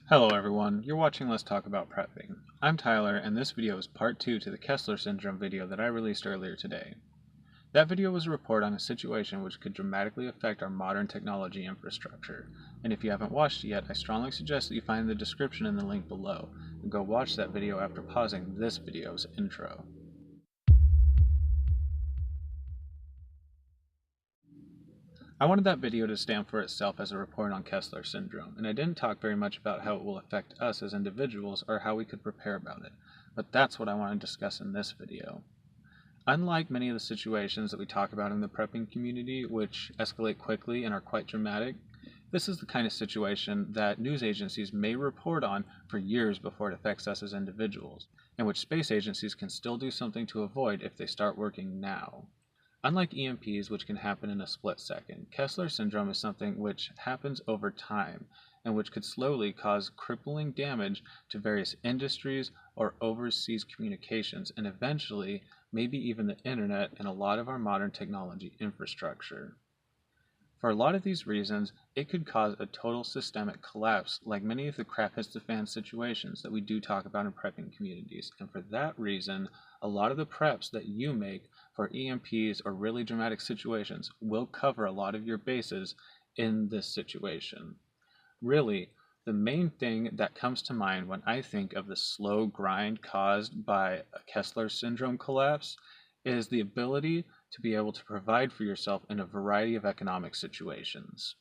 Hello everyone, you're watching Let's Talk About Prepping. I'm Tyler, and this video is part 2 to the Kessler syndrome video that I released earlier today. That video was a report on a situation which could dramatically affect our modern technology infrastructure, and if you haven't watched it yet, I strongly suggest that you find the description in the link below, and go watch that video after pausing this video's intro. I wanted that video to stand for itself as a report on Kessler syndrome, and I didn't talk very much about how it will affect us as individuals or how we could prepare about it, but that's what I want to discuss in this video. Unlike many of the situations that we talk about in the prepping community, which escalate quickly and are quite dramatic, this is the kind of situation that news agencies may report on for years before it affects us as individuals, and which space agencies can still do something to avoid if they start working now. Unlike EMPs, which can happen in a split second, Kessler syndrome is something which happens over time and which could slowly cause crippling damage to various industries or overseas communications and eventually maybe even the internet and a lot of our modern technology infrastructure. For a lot of these reasons, it could cause a total systemic collapse like many of the crap-hits-the-fan situations that we do talk about in prepping communities, and for that reason, a lot of the preps that you make for EMPs or really dramatic situations will cover a lot of your bases in this situation. Really, the main thing that comes to mind when I think of the slow grind caused by a Kessler syndrome collapse is the ability to be able to provide for yourself in a variety of economic situations.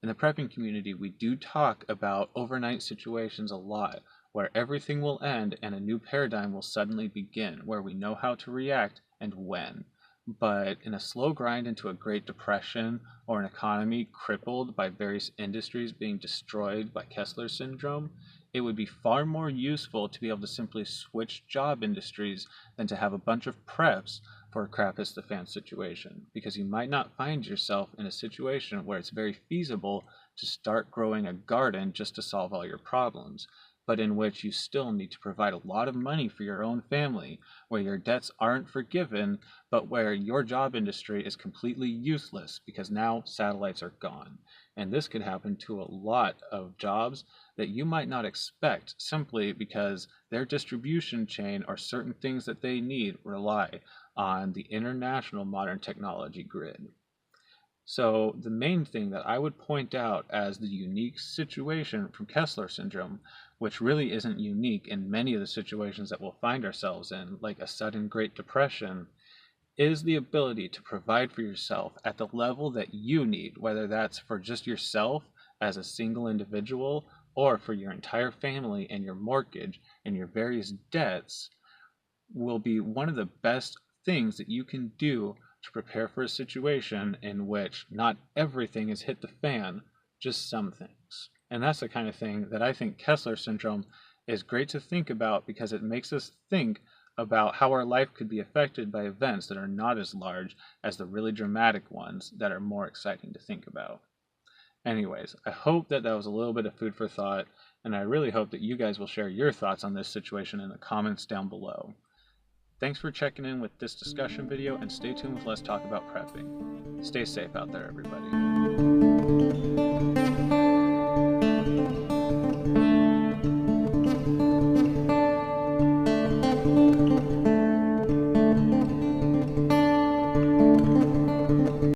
In the prepping community, we do talk about overnight situations a lot, where everything will end and a new paradigm will suddenly begin, where we know how to react and when. But in a slow grind into a Great Depression or an economy crippled by various industries being destroyed by Kessler syndrome, it would be far more useful to be able to simply switch job industries than to have a bunch of preps for a crap-hits-the-fan situation, because you might not find yourself in a situation where it's very feasible to start growing a garden just to solve all your problems, but in which you still need to provide a lot of money for your own family, where your debts aren't forgiven, but where your job industry is completely useless because now satellites are gone. And this could happen to a lot of jobs that you might not expect simply because their distribution chain or certain things that they need rely on the international modern technology grid. So the main thing that I would point out as the unique situation from Kessler syndrome, which really isn't unique in many of the situations that we'll find ourselves in, like a sudden Great Depression, is the ability to provide for yourself at the level that you need, whether that's for just yourself as a single individual or for your entire family and your mortgage and your various debts, will be one of the best things that you can do to prepare for a situation in which not everything has hit the fan, just some things. And that's the kind of thing that I think Kessler syndrome is great to think about because it makes us think about how our life could be affected by events that are not as large as the really dramatic ones that are more exciting to think about. Anyways, I hope that was a little bit of food for thought, and I really hope that you guys will share your thoughts on this situation in the comments down below. Thanks for checking in with this discussion video, and stay tuned with Let's Talk About Prepping. Stay safe out there, everybody.